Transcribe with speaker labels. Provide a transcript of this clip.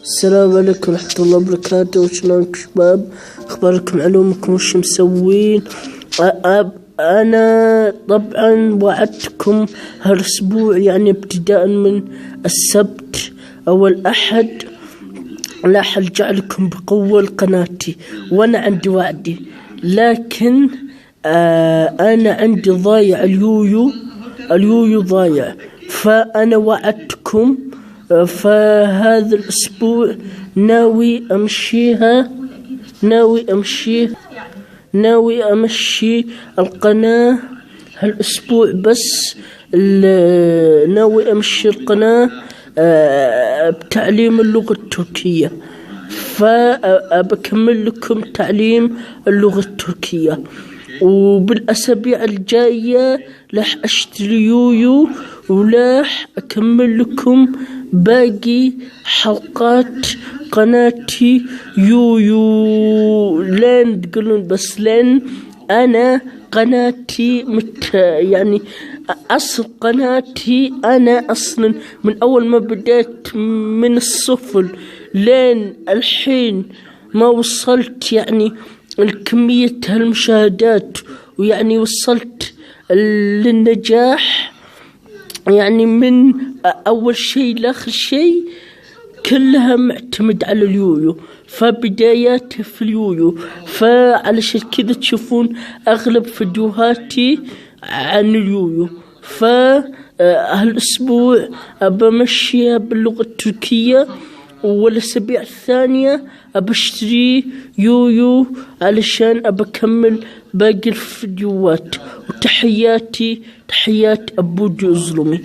Speaker 1: السلام عليكم ورحمة الله وبركاته. وشلونكم شباب؟ اخباركم، علومكم، وش مسوين؟ انا طبعا وعدتكم هالاسبوع، يعني ابتداء من السبت او الاحد راح ارجع لكم بقوة لقناتي، وانا عندي وعدي. لكن انا عندي ضايع اليويو ضايع، فانا وعدتكم فهذا الأسبوع ناوي أمشي القناة هالأسبوع، بس ناوي أمشي القناة بتعليم اللغة التركية، فبكمل لكم تعليم اللغة التركية. وبالأسابيع الجاية راح أشتري يويو، وراح أكمل لكم باقي حلقات قناتي يويو. لين تقولون بس لين أنا قناتي يعني أصل قناتي أنا أصلا من أول ما بدأت من الصفر لين الحين ما وصلت يعني الكمية هالمشاهدات، ويعني وصلت للنجاح، يعني من أول شيء لآخر شيء كلها معتمد على اليويو، فبداياتي في اليويو، فعلشان كذا تشوفون أغلب فيديوهاتي عن اليويو. هالأسبوع بمشيها باللغة التركية، والأسابيع الثانية أبشتري يويو علشان أبكمل باقي الفيديوهات. وتحيات أبو جزلمي.